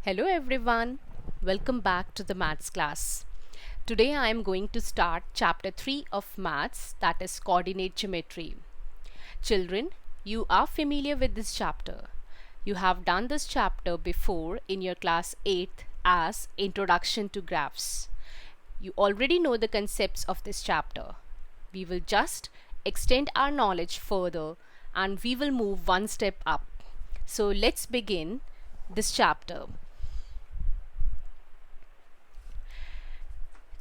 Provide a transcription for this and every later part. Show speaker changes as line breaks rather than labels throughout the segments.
Hello everyone, welcome back to the maths class. Today I am going to start chapter 3 of maths, that is coordinate geometry. Children, you are familiar with this chapter. You have done this chapter before in your class 8th as introduction to graphs. You already know the concepts of this chapter. We will just extend our knowledge further and we will move one step up. So let's begin this chapter.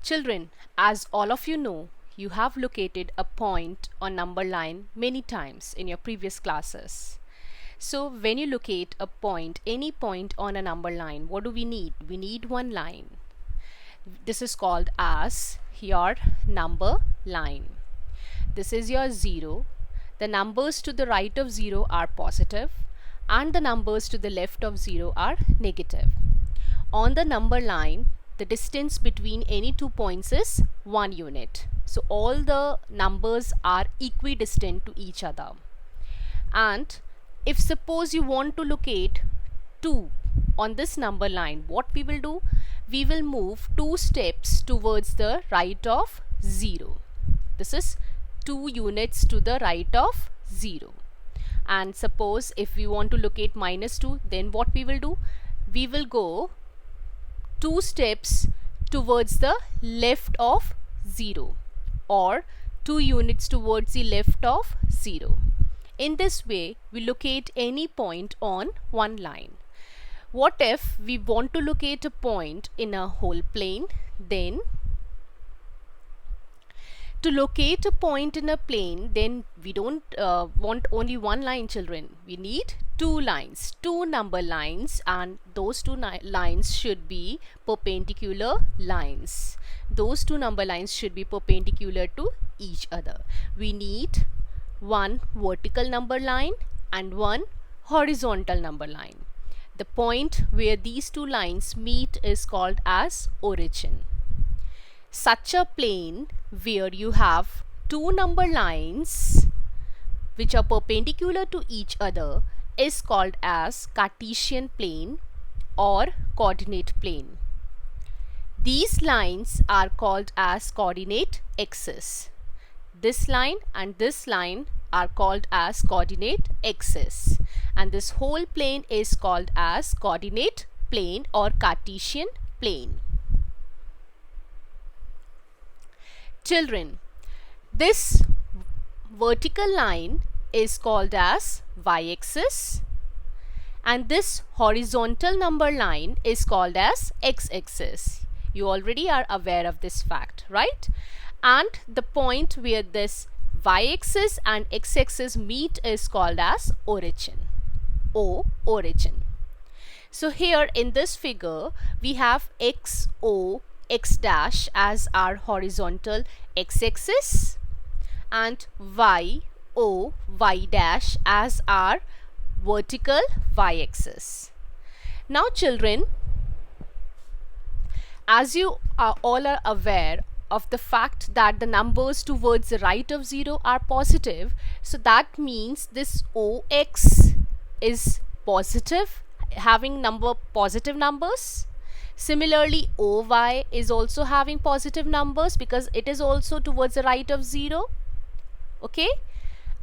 Children, as all of you know, you have located a point or number line many times in your previous classes. So when you locate a point, any point on a number line, what do we need? We need one line. This is called as your number line. This is your 0. The numbers to the right of 0 are positive and the numbers to the left of 0 are negative. On the number line, the distance between any two points is 1 unit. So all the numbers are equidistant to each other. And if suppose you want to locate 2 on this number line, what we will do? We will move 2 steps towards the right of 0. This is 2 units to the right of 0. And suppose if we want to locate -2, then what we will do? We will go 2 steps towards the left of 0 or 2 units towards the left of 0. In this way, we locate any point on one line. What if we want to locate a point in a whole plane? Then to locate a point in a plane, then we don't want only one line, children. We need 2 lines, 2 number lines, and those 2 lines should be perpendicular lines. Those 2 number lines should be perpendicular to each other. We need one vertical number line and one horizontal number line. The point where these 2 lines meet is called as origin. Such a plane where you have 2 number lines which are perpendicular to each other is called as Cartesian plane or coordinate plane. These lines are called as coordinate axes. This line and this line are called as coordinate axes, and this whole plane is called as coordinate plane or Cartesian plane. Children, this vertical line is called as y-axis and this horizontal number line is called as x-axis. You already are aware of this fact, right? And the point where this y-axis and x-axis meet is called as origin. Origin. So here in this figure we have x dash as our horizontal x-axis and y dash as our vertical y-axis. Now children, as you all are aware of the fact that the numbers towards the right of 0 are positive, so that means this OX is positive, having positive numbers. Similarly, OY is also having positive numbers because it is also towards the right of 0. Okay,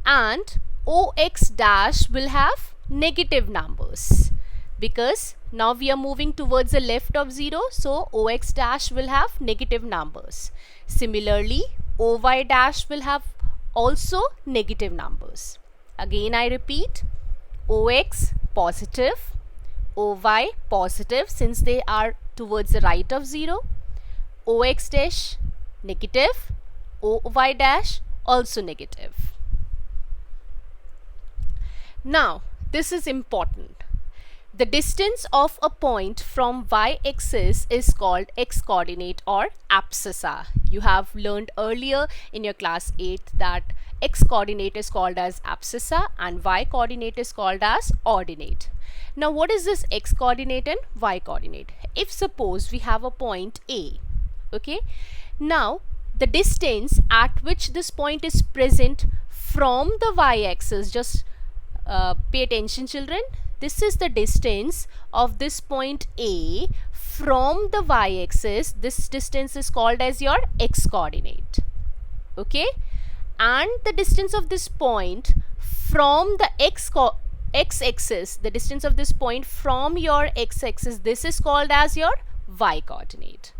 and OX dash will have negative numbers because now we are moving towards the left of 0, so OX dash will have negative numbers. Similarly, OY dash will have also negative numbers. Again I repeat, OX positive, OY positive since they are towards the right of 0, OX dash negative, OY dash also negative. Now this is important. The distance of a point from y-axis is called x-coordinate or abscissa. You have learned earlier in your class 8 that x-coordinate is called as abscissa and y-coordinate is called as ordinate. Now what is this x-coordinate and y-coordinate? If suppose we have a point A, okay, now the distance at which this point is present from the y-axis, just pay attention children, this is the distance of this point A from the y-axis. This distance is called as your x coordinate. Okay, and the distance of this point from the x-axis, the distance of this point from your x-axis, this is called as your y coordinate.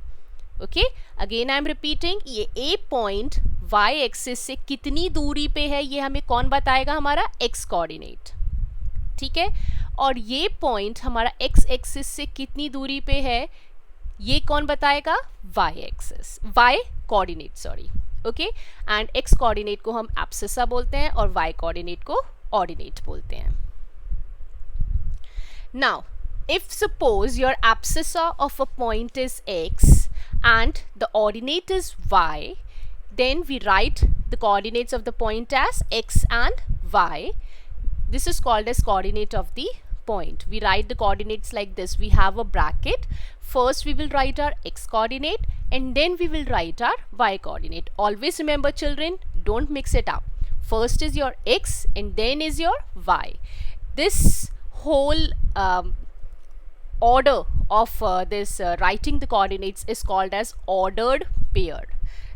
Okay, again I am repeating, ये A point y axis से कितनी दूरी पे है ये हमें कौन बताएगा, हमारा x कोऑर्डिनेट. ठीक है, और ये पॉइंट हमारा x एक्सिस से कितनी दूरी पे है ये कौन बताएगा, y axis, y coordinate sorry. Okay, and x coordinate को हम एब्सिसा बोलते हैं और y कोऑर्डिनेट को ऑर्डिनेट बोलते हैं. Now if suppose your abscissa of a point is x and the ordinate is y, then we write the coordinates of the point as x and y. This is called as coordinate of the point. We write the coordinates like this. We have a bracket. First we will write our x coordinate and then we will write our y coordinate. Always remember children, don't mix it up. First is your x and then is your y. This whole order of writing the coordinates is called as ordered pair.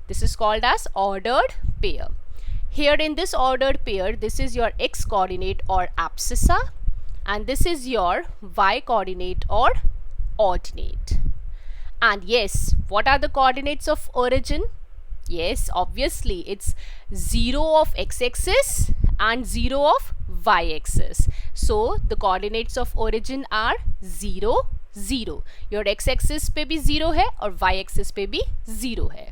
This is called as ordered pair. Here in this ordered pair, this is your x coordinate or abscissa and this is your y coordinate or ordinate. And yes, what are the coordinates of origin? Yes, obviously it's 0 of x-axis and 0 of y-axis. So the coordinates of origin are 0, 0. Your x-axis पे भी 0 है और y-axis पे भी 0 है.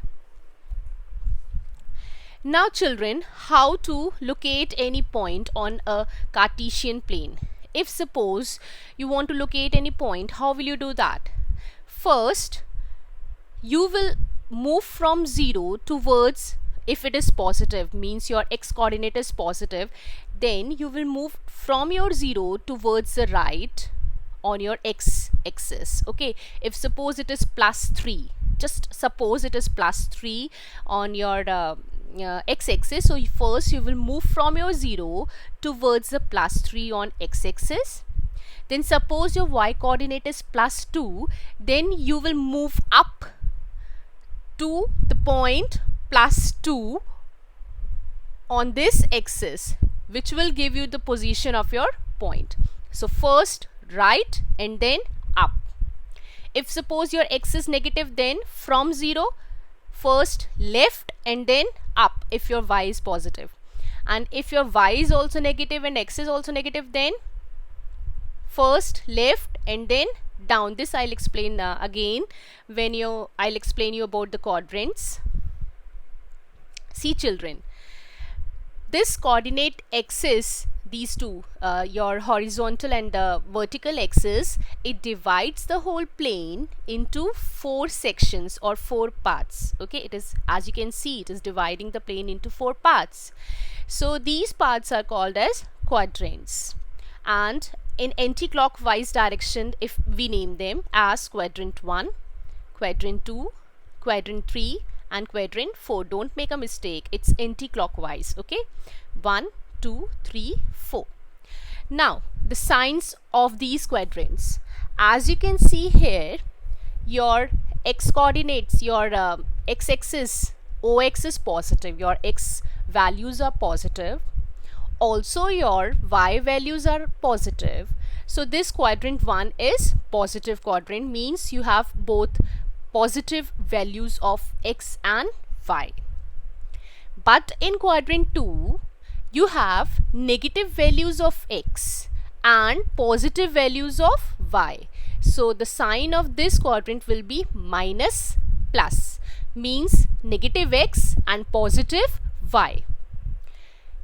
Now children, how to locate any point on a Cartesian plane? If suppose you want to locate any point, how will you do that? First, you will move from 0 towards, if it is positive, means your x coordinate is positive, then you will move from your 0 towards the right on your x axis. Okay, if suppose it is plus 3, just suppose it is plus 3 on your x axis, so first you will move from your 0 towards the plus 3 on x axis. Then suppose your y coordinate is plus 2, then you will move up to the point plus 2 on this axis, which will give you the position of your point. So first right and then up. If suppose your x is negative, then from 0 first left and then up if your y is positive. And if your y is also negative and x is also negative, then first left and then down. This I'll explain again when I'll explain you about the quadrants. See children, this coordinate axis, these two, your horizontal and the vertical axis, it divides the whole plane into 4 sections or 4 parts. Okay, it is, as you can see, it is dividing the plane into 4 parts. So these parts are called as quadrants, and in anti-clockwise direction, if we name them as quadrant 1, quadrant 2, quadrant 3 and quadrant 4. Don't make a mistake, it's anti-clockwise. Okay, 1, 2, 3, 4. Now the signs of these quadrants, as you can see here, your x coordinates, your x-axis, OX is positive, your x values are positive, also your y values are positive. So this quadrant 1 is positive quadrant, means you have both positive values of x and y. But in quadrant 2 you have negative values of x and positive values of y. So the sign of this quadrant will be minus plus, means negative x and positive y.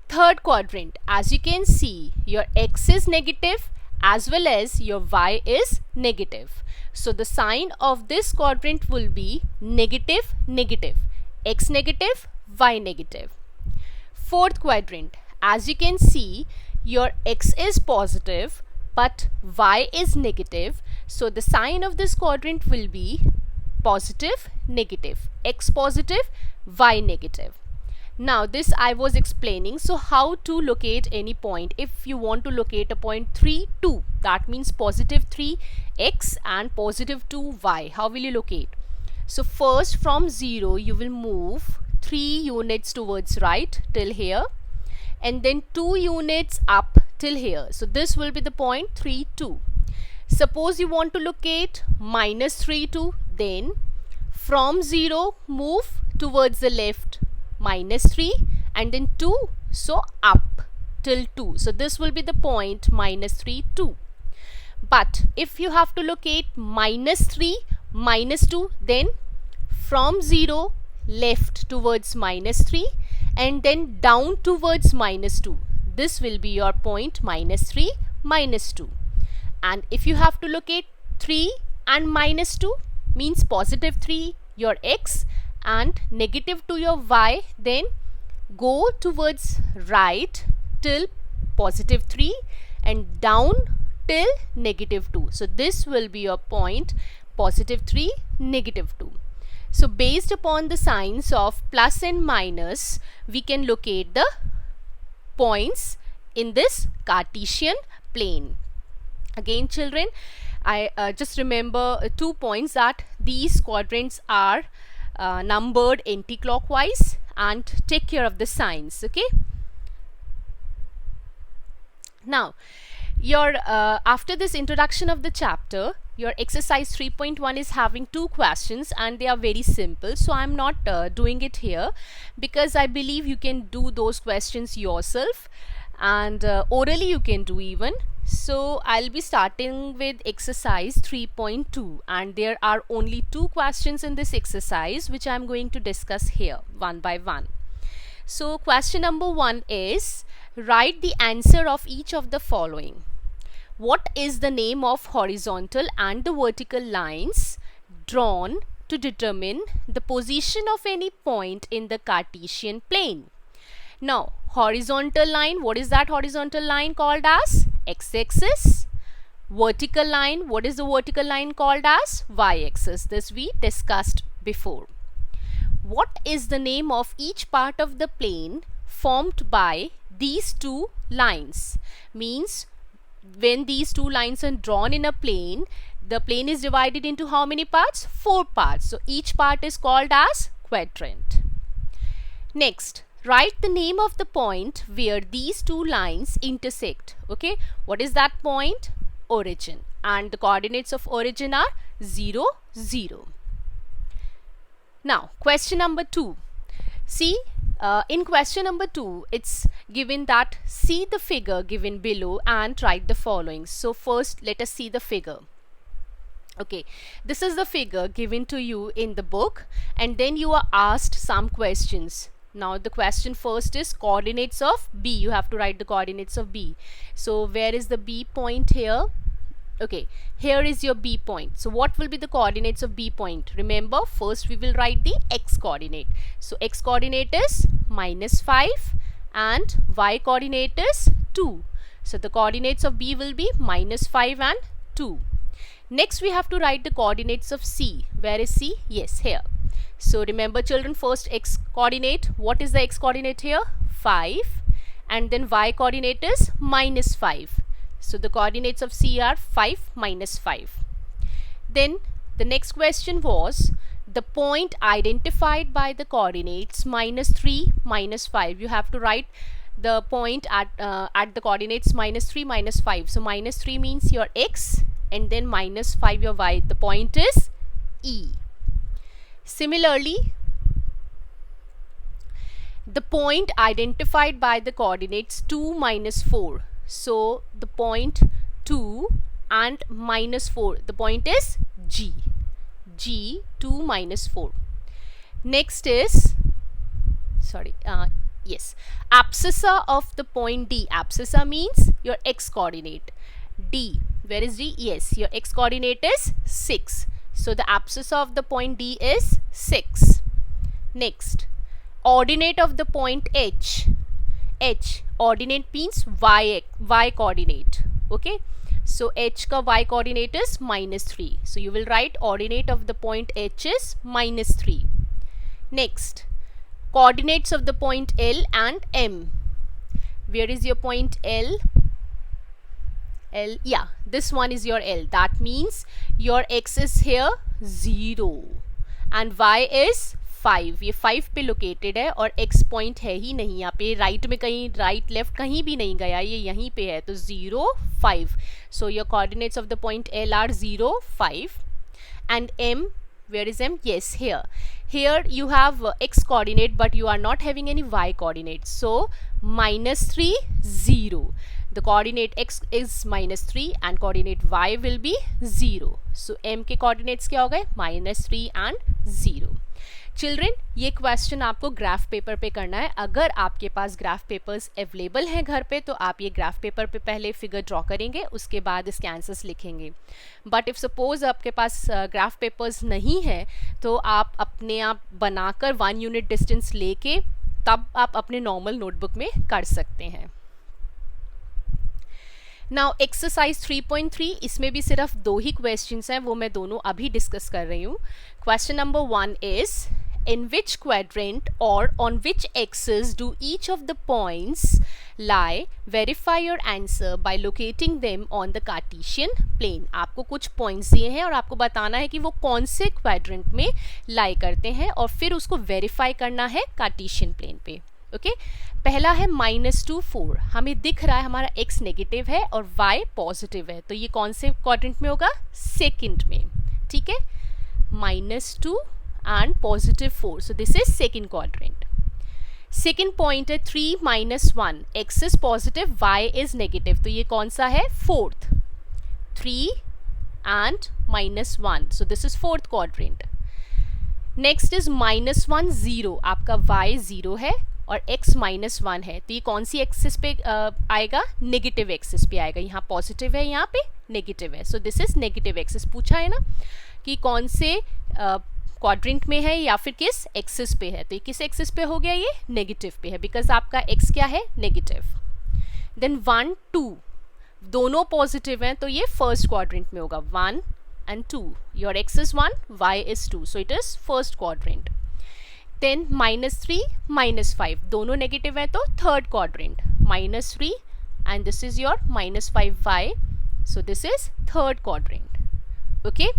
Third quadrant, as you can see, your x is negative as well as your y is negative. So the sign of this quadrant will be negative, negative, x negative, y negative. Fourth quadrant, as you can see, your x is positive but y is negative. So the sign of this quadrant will be positive, negative, x positive, y negative. Now this I was explaining. So how to locate any point? If you want to locate a point 3, 2, that means positive 3 x and positive 2 y. How will you locate? So first from 0 you will move 3 units towards right till here, and then 2 units up till here. So this will be the point 3, 2. Suppose you want to locate minus 3, 2, then from 0 move towards the left minus 3 and then 2, so up till 2. So this will be the point minus 3, 2. But if you have to locate minus 3, minus 2, then from 0 left towards minus 3 and then down towards minus 2. This will be your point minus 3, minus 2. And if you have to locate 3 and minus 2, means positive 3 your x and negative 2 your y, then go towards right till positive 3 and down till negative 2. So this will be your point positive 3, negative 2. So based upon the signs of plus and minus, we can locate the points in this Cartesian plane. Again children, I just remember 2 points, that these quadrants are numbered anti-clockwise, and take care of the signs. Okay, now your after this introduction of the chapter, your exercise 3.1 is having 2 questions and they are very simple. So I'm not doing it here because I believe you can do those questions yourself, and orally you can do even. So I'll be starting with exercise 3.2, and there are only 2 questions in this exercise which I'm going to discuss here one by one. So question number 1 is, write the answer of each of the following. What is the name of horizontal and the vertical lines drawn to determine the position of any point in the Cartesian plane? Now, horizontal line, what is that horizontal line called as? X-axis. Vertical line, what is the vertical line called as? Y-axis. This we discussed before. What is the name of each part of the plane formed by these 2 lines? Means when these 2 lines are drawn in a plane, the plane is divided into how many parts? 4 parts. So each part is called as quadrant. Next, write the name of the point where these 2 lines intersect. Okay, what is that point? Origin, and the coordinates of origin are 0, 0. Now question number 2. See, in question number 2 it's given that see the figure given below and write the following. So first let us see the figure. Okay, this is the figure given to you in the book, and then you are asked some questions. Now the question first is coordinates of B. You have to write the coordinates of B. So where is the B point here? Okay, here is your B point. So what will be the coordinates of B point? Remember, first we will write the x coordinate. So x coordinate is minus 5 and y coordinate is 2. So the coordinates of B will be minus 5 and 2. Next we have to write the coordinates of C. Where is C? Yes, here. So remember children, first x coordinate. What is the x coordinate here? 5, and then y coordinate is minus 5. So the coordinates of C are 5 minus 5. Then the next question was the point identified by the coordinates minus 3, minus 5. You have to write the point at the coordinates minus 3, minus 5. So minus 3 means your x, and then minus 5 your y. The point is E. Similarly, the point identified by the coordinates 2, minus 4. So the point 2 and minus 4, the point is G. G, 2 minus 4. Next is, abscissa of the point D. Abscissa means your x coordinate. D, where is D? Yes, your x coordinate is 6. So the abscissa of the point D is 6. Next, ordinate of the point H. H, ordinate means y coordinate. Okay, so H ka y coordinate is minus 3. So you will write ordinate of the point H is minus 3. Next, coordinates of the point L and M. Where is your point L? Yeah, this one is your L. That means your x is here 0 and y is 5. ये 5 पे located है और x point है ही नहीं यहाँ पे, right में कहीं, राइट लेफ्ट कहीं भी नहीं गया, ये यहीं पे है, तो 0 5. So your coordinates of the point L are 0 5 and M, where is M? Yes, here you have x coordinate but you are not having any y coordinate, so -3 0. The coordinate x is -3 and coordinate y will be 0. So M के coordinates क्या हो गए? -3 and 0. Children, ये question आपको graph paper पे करना है. अगर आपके पास ग्राफ पेपर्स अवेलेबल हैं घर पे तो आप ये ग्राफ पेपर पे पहले फिगर ड्रॉ करेंगे, उसके बाद इसके आंसर्स लिखेंगे. बट इफ़ सपोज आपके पास ग्राफ पेपर्स नहीं है तो आप अपने आप बनाकर 1 यूनिट डिस्टेंस लेके तब आप अपने नॉर्मल नोटबुक में कर सकते हैं. नाउ एक्सरसाइज 3.3, इसमें भी सिर्फ 2 ही क्वेश्चंस हैं, वो मैं दोनों अभी डिस्कस कर रही हूँ. Question number 1 is, in which quadrant or on which axis do each of the points lie? Verify your answer by locating them on the Cartesian plane. आपको कुछ पॉइंट्स दिए हैं और आपको बताना है कि वो कौन से क्वाड्रेंट में लाई करते हैं और फिर उसको वेरीफाई करना है कार्टेशियन प्लेन पे. ओके पहला है -2 4. हमें दिख रहा है हमारा x नेगेटिव है और y पॉजिटिव है, तो ये कौन से क्वाड्रेंट में होगा? सेकंड में. ठीक है, -2 and +4, so this is second quadrant. Second point है 3 - 1, x is positive, y is negative, तो ये कौन सा है? Fourth. 3 and -1, so this is fourth quadrant. Next is -1 0, आपका y 0 है और x -1 है, तो ये कौन सी एक्सिस पे आएगा? नेगेटिव एक्सिस पे आएगा. यहाँ पॉजिटिव है, यहाँ पे नेगेटिव है, so this is negative axis. पूछा है ना कि कौन से क्वाड्रेंट में है या फिर किस एक्सिस पे है, तो ये किस एक्सिस पे हो गया? ये नेगेटिव पे है, बिकॉज आपका x क्या है? नेगेटिव. देन 1 2 दोनों पॉजिटिव हैं, तो ये फर्स्ट क्वाड्रेंट में होगा. 1 and 2, your x is 1, y is 2, so it is first quadrant. Then -3 -5 दोनों नेगेटिव हैं, तो third quadrant. -3 and this is your -5y, so this is third quadrant. Okay.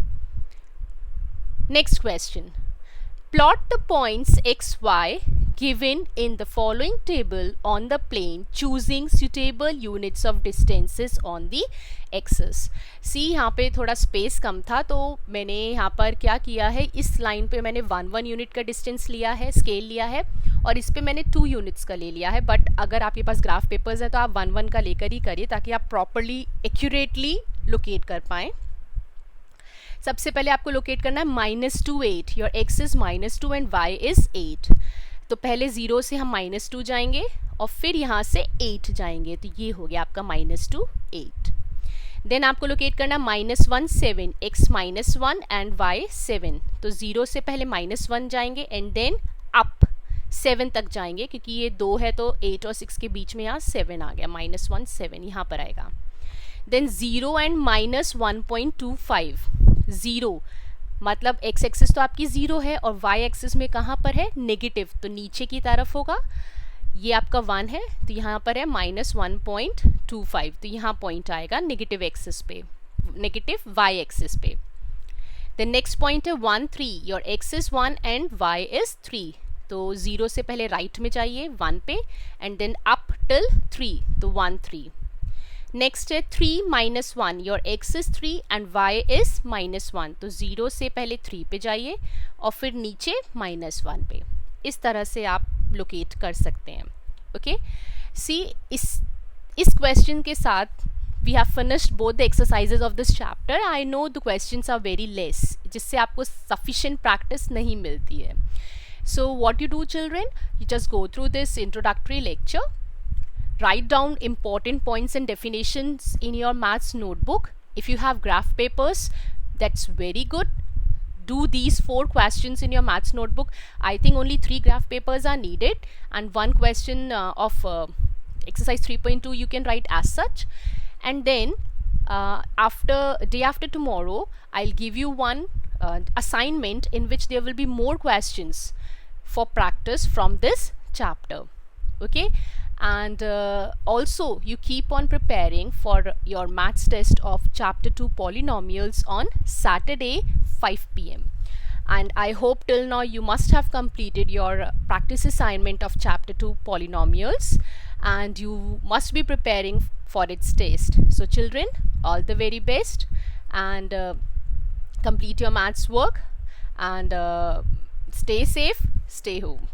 Next question. Plot the points x, y given in the following table on the plane choosing suitable units of distances on the axis. See, यहाँ पे थोड़ा space कम था तो मैंने यहाँ पर क्या किया है, इस लाइन पे मैंने 1 यूनिट का डिस्टेंस लिया है, स्केल लिया है, और इस पे मैंने 2 यूनिट्स का ले लिया है. बट अगर आपके पास ग्राफ पेपर्स है तो आप 1 का लेकर ही करिए ताकि आप प्रॉपरली एक्यूरेटली लोकेट कर पाएँ. सबसे पहले आपको लोकेट करना है -2 8, your x is -2 and y is 8. तो पहले 0 से हम -2 जाएंगे और फिर यहाँ से 8 जाएंगे, तो ये हो गया आपका -2 8. देन आपको लोकेट करना -1 7, x -1 एंड y 7. तो 0 से पहले -1 जाएंगे एंड देन अप 7 तक जाएंगे, क्योंकि ये 2 है तो 8 और 6 के बीच में यहाँ 7 आ गया. -1 7 यहाँ पर आएगा. Then 0 and -1.25. 0 मतलब x एक्सिस तो आपकी 0 है और y एक्सिस में कहाँ पर है? नेगेटिव, तो नीचे की तरफ होगा. ये आपका 1 है तो यहाँ पर है -1.25, तो यहाँ पॉइंट आएगा नेगेटिव एक्सिस पे, नेगेटिव y एक्सिस पे. देन नेक्स्ट पॉइंट है 1 3, your x is 1 and y is 3. तो 0 से पहले राइट में जाइए 1 पे एंड देन अप टिल 3, तो 1 3. नेक्स्ट है 3 -1, your x is 3 and y is -1. तो 0 से पहले 3 पे जाइए और फिर नीचे -1 पे. इस तरह से आप लोकेट कर सकते हैं. ओके सी, इस क्वेश्चन के साथ we have finished both the exercises of this chapter. I know the questions are very less, जिससे आपको सफिशिएंट प्रैक्टिस नहीं मिलती है. So what you do children, you just go through this introductory lecture, write down important points and definitions in your maths notebook. If you have graph papers, that's very good. Do these 4 questions in your maths notebook. I think only 3 graph papers are needed and 1 question of exercise 3.2 you can write as such. And then day after tomorrow I'll give you one assignment in which there will be more questions for practice from this chapter. Okay, and also you keep on preparing for your maths test of chapter 2 polynomials on Saturday 5 p.m. and I hope till now you must have completed your practice assignment of chapter 2 polynomials, and you must be preparing for its test. So children, all the very best, and complete your maths work, and stay safe, stay home.